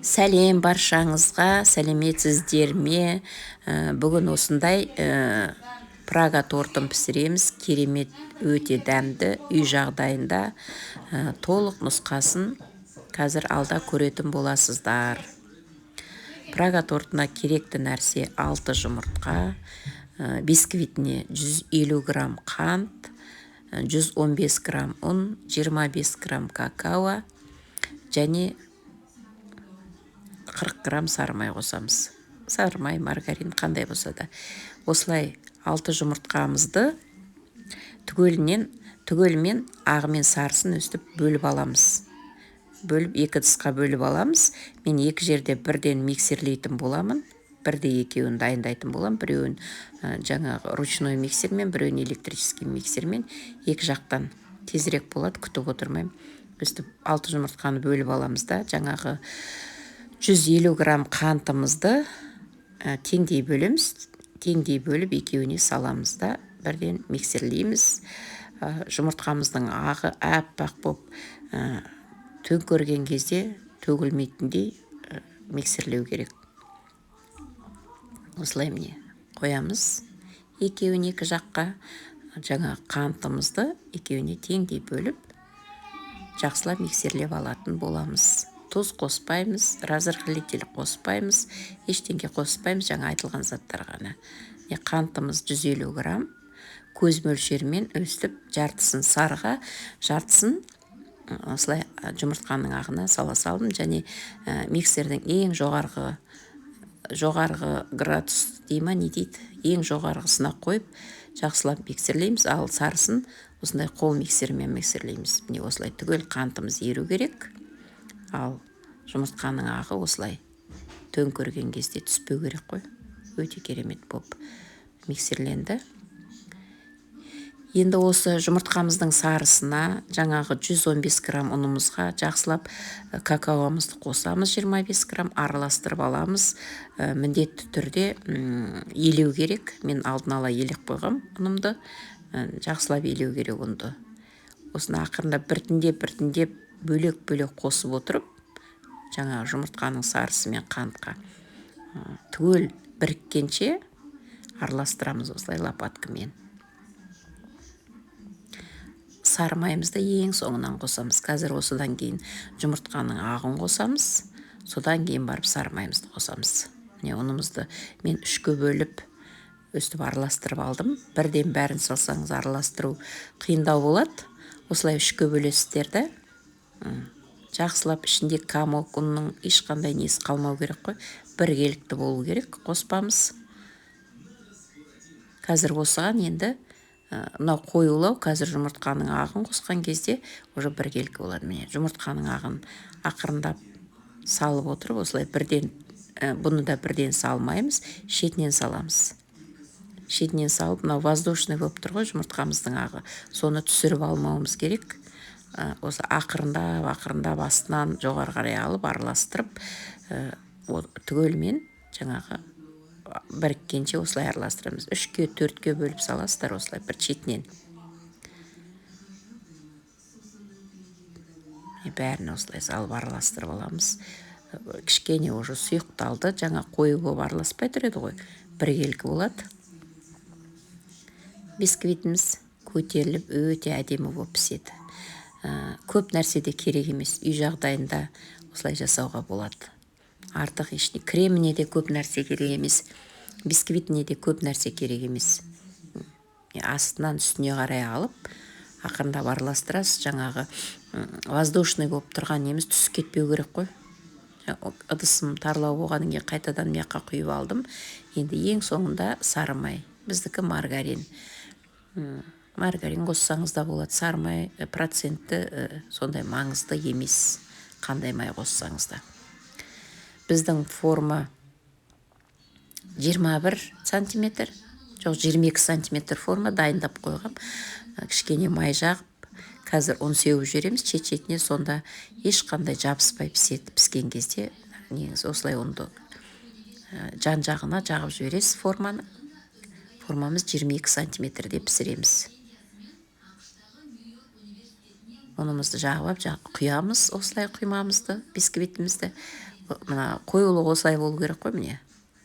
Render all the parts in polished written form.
Сәлем баршаңызға, сәлеметсіздер ме? Бүгін осындай Прага тортын пісіреміз. Керемет, өте дәмді, үй жағдайында толық нұсқасын қазір алда көретін боласыздар. Прага тортына керекті нәрсе 6 жұмыртқа, бисквитіне 150 грамм қант, 115 грамм ұн, 25 грамм какао және 40 грамм сарымай қосамыз. Сарымай, маргарин қандай болса да. Осылай 6 жұмыртқамызды түгелмен ағы мен сарысын өстіп бөліп аламыз. Бөліп 2 ыдысқа бөліп аламыз. Мен 2 жерде бірден миксерлейтін боламын. Бірде екеуін дайындайтын болам. Біреуін жаңағы ручной миксермен, біреуін электрический миксермен. Екі жақтан тезірек болады, күтіп отырмаймын. Өстіп 6 жұмыртқаны бөліп аламыз да, жаңағы 150 грамм қантымызды теңдей бөлеміз. Теңдей бөліп екеуіне саламыз да, бірден миксерлейміз. Жұмыртқамыздың ағы әппақ боп төңкерген кезде төгілмейтіндей миксерлеу керек. Осылай міне қоямыз. Екеуін екі жаққа жаңа қантымызды екеуіне теңдей бөліп жақсылап миксерлеп алатын боламыз. Тұз қоспаймыз, разрыхлитель қоспаймыз, ештеңке қоспаймыз, жаңа айтылған заттар ғана. Қантымыз 150 грамм, көз мөлшермен өстіп жартысын сарыға, жартысын осылай жұмыртқаның ағына сала салдым, және миксердің ең жоғарғы градус дейма не дейді, ең жоғарғысына қойып жақсылап миксерлейміз, ал сарысын осындай қол миксермен миксерлейміз. Міне осылай түгел қантымыз еру керек. Ал жұмыртқаның ағы осылай төңкерген кезде түспеу керек қой. Өте керемет боп миксерленді. Енді осы жұмыртқамыздың сарысына жаңағы 115 грамм ұнымызға жақсылап какаоымызды қосамыз, 25 грамм араластырып аламыз. Міндетті түрде елеу керек. Мен алдын ала елеп қойғам ұнымды. Жақсылап елеу керек ұнды. Осыны ақырында біртіндеп бөлек қосып отырып, жаңағы жұмыртқаның сарысы мен қантқа түгел біріккенше араластырамыз осылай лопаткамен. Сарымайымызды ең соңынан қосамыз. Қазір осыдан кейін жұмыртқаның ағын қосамыз, содан кейін барып сарымайымызды қосамыз. Міне ұнымызды мен 3-ке бөліп өстіп араластырып алдым. Бірден бәрін салсаңыз араластыру қиындау болады. Осылай 3-ке бөлесіздер де жақсылап ішінде комок ұнның ешқандай несі қалмау керек қой. Біркелкі болу керек қоспамыз. Қазір осыған енді мынау қоюлау, қазір жұмыртқаның ағын қосқан кезде уже біркелкі болады. Міне жұмыртқаның ағын ақырындап салып отырып, осылай бірден, бұны да бірден салмаймыз, шетінен саламыз. Шетінен салып, мынау воздушный болып тұр ғой жұмыртқамыздың ағы. Соны түсіріп алмауымыз керек. Осы ақырындап астынан жоғары қарай алып араластырып, түгелмен жаңағы біріккенше осылай араластырамыз. 3-ке, 4-ке бөліп саласыздар осылай бір шетінен. Бәрін осылай салып араластырып аламыз. Кішкене уже сұйықталды, жаңа қою болып араласпай тұреді ғой, біркелкі болады. Бисквитіміз көтеріліп өте әдемі болып піседі. Көп нәрседе керек емес, үй жағдайында осылай жасауға болады. Артық ешне, креміне де көп нәрсе керек емес, бисквитіне де көп нәрсе керек емес. Астынан үстіне қарай алып, ақырындап араластырасыз. Жаңағы воздушный болып тұрған неміз түсіп кетпеу керек қой. Ыдысым тарлау болғаннан кейін қайтадан мияққа құйып алдым. Енді ең соңында сарымай, біздікі маргарин. Маргарин қоссаңыз да болады. Сарымай проценті сондай маңызды емес, қандай май қоссаңыз да. Біздің форма 21 сантиметр, жоқ 22 сантиметр форма дайындап қойғам. Кішкене май жағып, қазір ұн сеуіп жүреміз, шет-шетіне, сонда ешқандай жабыспай піседі. Піскен кезде негізі осылай ұнды жан жағына жағып жібересіз форманы. Формамыз 22 сантиметрде пісіреміз. Ұнымызды жағып құямыз, осылай құймамызды, бисквитімізді. мына қоюлығы осылай болу керек қой, міне.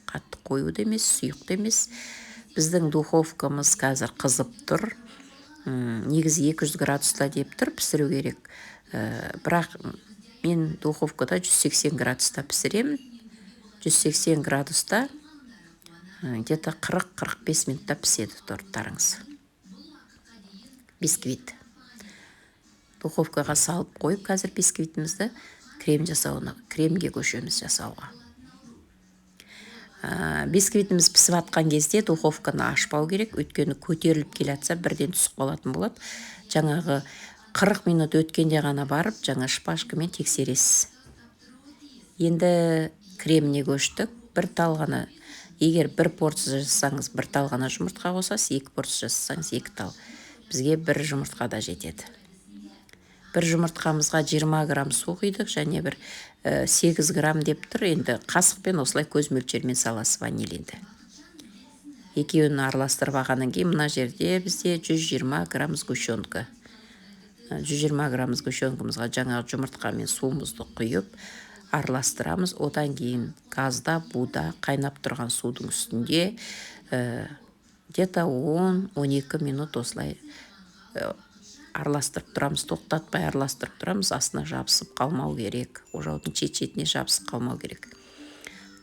Қатты қою да емес, сұйық та емес. Біздің духовкамыз қазір қызып тұр. Негізі 200 градуста деп тұр, пісіру керек. Бірақ мен духовкада 180 градуста пісіремін. 180 градуста где-то 40-45 минутта піседі торттарыңыз. Бисквит. Духовкаға салып қойып, қазір бисквитімізді кремге көшеміз жасауға. Бисквитіміз пісіп атқан кезде духовканы ашпау керек, өйткені көтеріліп келатса бірден түсіп қалатын болады. Жаңағы 40 минут өткенде ғана барып, жаңа шпажкамен тексересіз. Енді креміне көштік. Бір тал ғана, егер бір порция жасасаңыз, бір тал ғана жұмыртқа қосасыз, 2 порция жасасаңыз 2 тал. Бізге бір жұмыртқа да жетеді. Бір жұмыртқамызға 20 грамм су құйдық, және бір 8 грамм деп тұр. Енді қасықпен осылай көз мөлшермен саласы ванилинді. Екеуін араластырып алғаннан кейін мына жерде бізде 120 грамм сгущенка. 120 грамм сгущенкамызға жаңағы жұмыртқа мен суымызды құйып араластырамыз. Одан кейін газда, буда қайнап тұрған судың үстінде где-то 10-12 минут осылай араластырып тұрамыз, тоқтатпай араластырып тұрамыз, астына жабысып қалмау керек. Ожаудың шет-шетіне жабысып қалмау керек.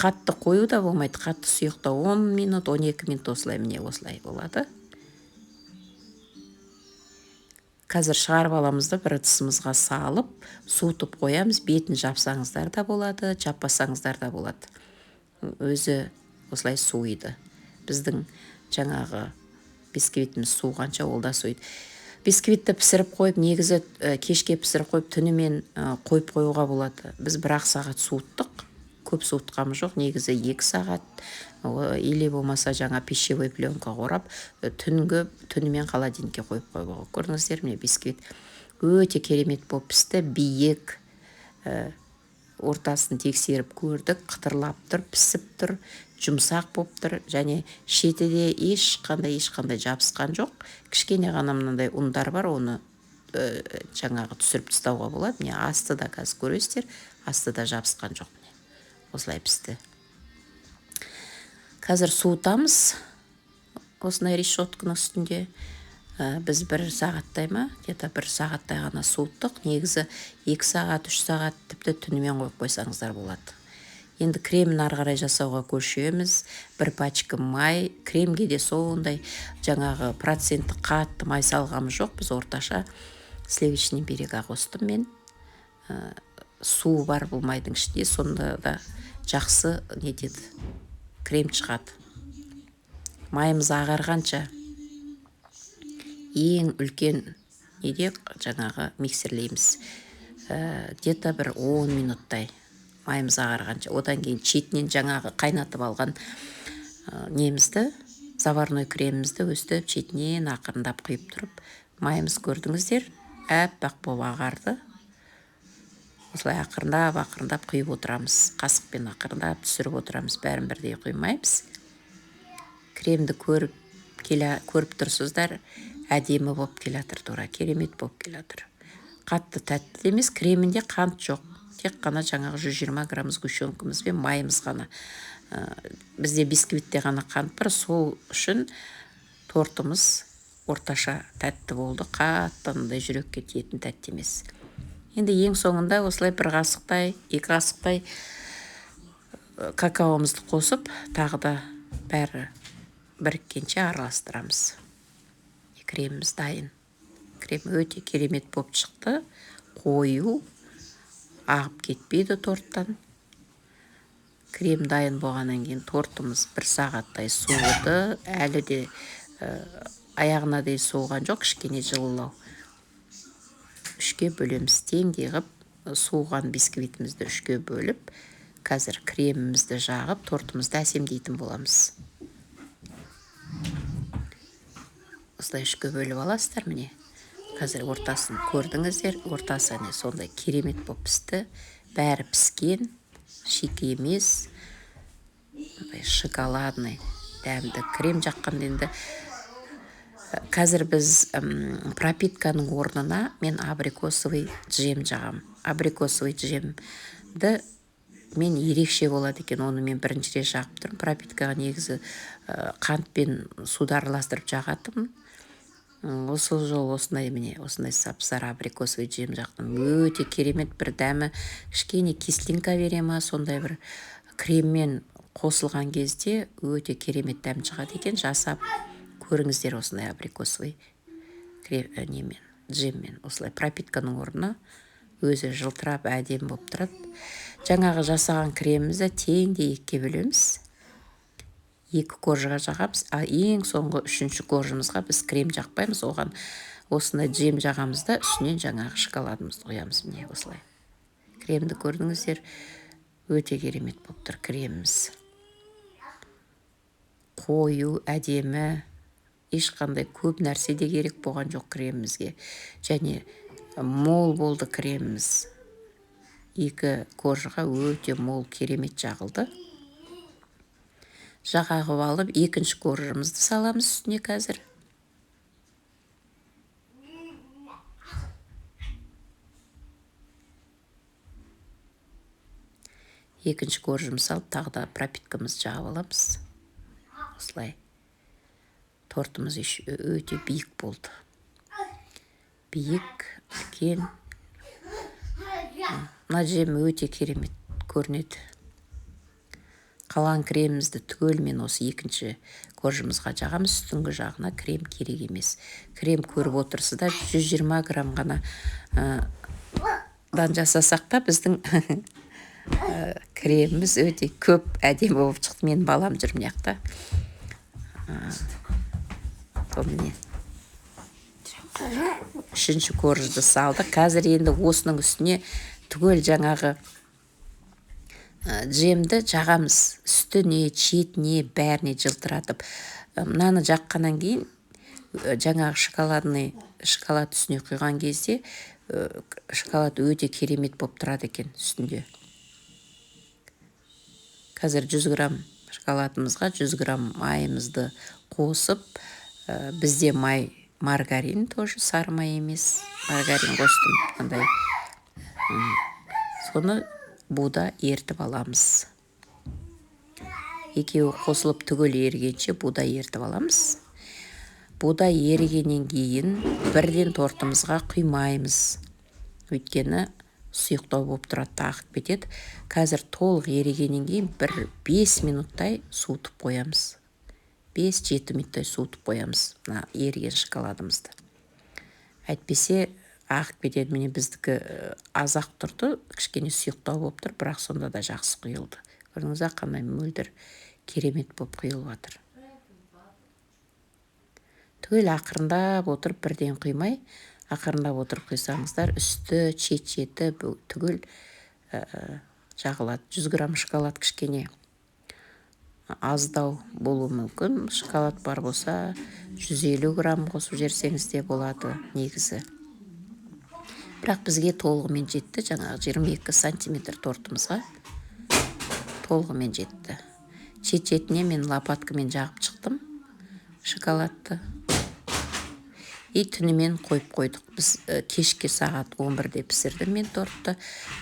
Қатты қою да болмайды, қатты сұйықта 10 минут, 12 минут осылай, міне осылай болады. Қазір шығарып аламызды, бір ыдысымызға салып, суытып қоямыз. Бетін жапсаңыздар да болады, жаппасаңыздар да болады. Өзі осылай суиды. Біздің жаңағы бисквитіміз суығанша ол да суиды. Бисквитті пісіріп қойып, негізі кешке пісіріп қойып, түнімен қойып қоюға болады. Біз 1 сағат суыттық, көп суытқамыз жоқ. Негізі 2 сағат, или болмаса жаңа пищевой пленка қорап, түнімен холодильникке қойып қоюға. Көрдіңіздер ме, бисквит өте керемет болып пісті, биік, ортасын тексеріп көрдік, қытырлап тұр, пісіп тұр, жұмсақ болып тұр, және шеті де ешқандай жабысқан жоқ. Кішкене ғана мынандай ұндар бар, оны жаңағы түсіріп тастауға болады. Міне астыда қазір көресіздер, астыда жабысқан жоқ. Осылай пісті. Қазір суытамыз. Осындай решетканың үстінде біз 1 сағаттай ма, где-то 1 сағаттай ғана суыттық. Негізі 2 сағат, 3 сағат тіпті түнімен қойып қойсаңыздар болады. Енді кремін ары қарай жасауға көшеміз. 1 пачка май, кремге де сондай жаңағы проценті қатты май салғамыз жоқ. Біз орташа сливочный берега қостым мен. Су бар бұл майдың ішінде, сонда да жақсы нетеді, крем шығады. Майымыз ағарғанша ең үлкен неде жаңағы миксерлейміз. Где-то бір 10 минуттай майымыз ағарғанша. Одан кейін шетінен жаңағы қайнатып алған немізді, заварной кремімізді өстіп шетінен ақырындап құйып тұрып, майымыз көрдіңіздер, әппақ болып ағарды. Осылай ақырындап құйып отырамыз. Қасықпен ақырындап түсіріп отырамыз. Бәрін бірдей құймаймыз. Кремді көріп тұрсыздар, әдемі болып келатыр, тура керемет болып келатыр. Қатты тәтті емес, кремінде қант жоқ. Тек қана жаңағы 120 грамм сгущенкамыз бен майымыз ғана. Бізде бисквитте ғана қант бар, сол үшін тортымыз орташа тәтті болды. Қаттындай жүрекке тиетін тәтті емес. Енді ең соңында осылай 1 қасықтай, 2 қасықтай какаомызды қосып, тағы да бәрі біріккенше араластырамыз. Креміміз дайын. Крем өте керемет болып шықты. Қою, ағып кетпейді торттан. Крем дайын болғаннан кейін тортымыз 1 сағаттай суыды. Әлі де аяғына дейін суыған жоқ, кішкене жылылау. 3-ке бөлеміз. Теңдей ғып, суыған бисквитімізді 3-ке бөліп, қазір кремімізді жағып, тортымызды әсемдейтін боламыз. Осылай 3-ке бөліп аласыздар, міне. Қазір ортасын көрдіңіздер, ортасы сондай керемет болып пісті. Бәрі піскен, шикі емес, шоколадный, дәмді крем жаққан енді. Қазір біз пропитканың орнына мен абрикосовый джем жағам. Абрикосовый джемді мен ерекше болады екен. Оны мен бірінші рет жағып тұрмын. Пропиткаға негізі қант пен суды араластырып жағатынмын. Осы жол осындай сап-сары абрикосовый жем жақтым. Өте керемет бір дәмі, кішкене кислинка бере ма, сондай бір креммен қосылған кезде өте керемет дәм шығады екен. Жасап көріңіздер осындай абрикосовый джеммен. Осылай пропитканың орнына өзі жылтырап әдемі болып тұрады. Жаңағы жасаған кремімізді теңдей екіге бөлеміз. 2 коржыға жағамыз, ең соңғы 3-ші коржымызға біз крем жақпаймыз, оған осындай джем жағамыз да үстінен жаңағы шоколадымызды қоямыз. Міне осылай. Кремді көрдіңіздер, өте керемет болып тұр креміміз. Қою, әдемі, ешқандай көп нәрсе де керек болған жоқ кремімізге. Және мол болды креміміз. 2 коржыға өте мол керемет жағылды. Жағағып алып, 2-ші коржымызды саламыз үстіне қазір. Екінші коржымыз салып, тағы да пропиткамызды жағып аламыз. Осылай. Тортымыз өте биік болды. Биік, үлкен. Мына жем өте керемет көрінеді. Қалған кремімізді түгелмен осы 2-ші коржымызға жағамыз. Үстіңгі жағына крем керек емес. Крем көріп отырсыздар, 120 грамм ғана дан жасасақ та біздің креміміз өте көп әдемі болып шықты. Мен балам жүр мына жақта. Міне 3-ші коржды салды. Қазір енді осының үстіне түгел жаңағы джемді жағамыз. Үстіне, шетіне, бәріне жылтыратып. Мынаны жаққаннан кейін жаңағы шоколад үстіне құйған кезде шоколад өте керемет болып тұрады екен үстінде. Қазір 100 грамм шоколадымызға 100 грамм майымызды қосып, бізде май маргарин, тоже сары май емес, маргарин қостым. Соны буда ертіп аламыз. Екеуі қосылып түгел ерігенше буда ертіп аламыз. Буда ерігеннен кейін бірден тортымызға құймаймыз. Өйткені сұйықтау болып тұрады, тағып кетеді. Қазір толық ерігеннен кейін 5 минуттай суытып қоямыз. 5-7 минуттай суытып қоямыз еріген шоколадымызды. Әйтпесе ағып кетеді. Міне біздікі азақ тұрды, кішкене сұйықтау болып тұр, бірақ сонда да жақсы құйылды. Көрдіңіз, қандай мөлдір керемет болып құйылып жатыр. Түгел ақырындап отырып бірден құймай, ақырындап отырып құйсаңыздар, үсті, шет-шеті түгел жағылады. 100 грамм шоколад кішкене аздау болуы мүмкін. Шоколад бар болса, 150 грамм қосып жерсеңіз де болады негізі. Бірақ бізге толығымен жетті. Жаңағы 22 сантиметр тортымызға толығымен жетті. Шет-шетіне мен лопаткамен жағып шықтым шоколадты. Түнімен қойып қойдық. Біз кешке сағат 11-де пісірдім мен тортты.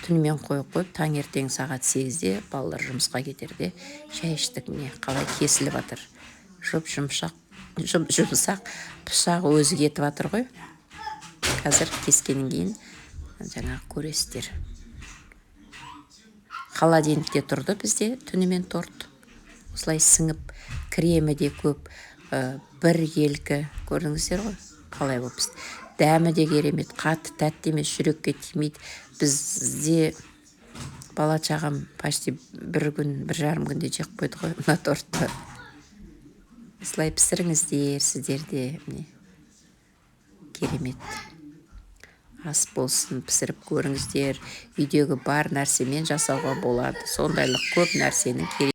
Түнімен қойып, таңертең сағат 8-де балалар жұмысқа кетерде шай іштік. Міне қалай кесіліп жатыр. Жұмсақ, пышағы өзі кетіп жатыр ғой. Қазір кескеннен кейін жаңағы көресіздер. Холодильникте тұрды бізде түнімен торт. Осылай сіңіп, кремі де көп, бір елкі, көрдіңіздер ғой, қалай болып бізде. Дәмі де керемет, қатты тәтті емес, жүрекке тимейді. Бізде бала шағам почти 1 күн, 1,5 күнде жеп қойды ғой мына тортты. Осылай пісіріңіздер, сіздерде керемет. Ас болсын, пісіріп көріңіздер. Үйдегі бар нәрсемен жасауға болады. Сондайлық көп нәрсенің керек.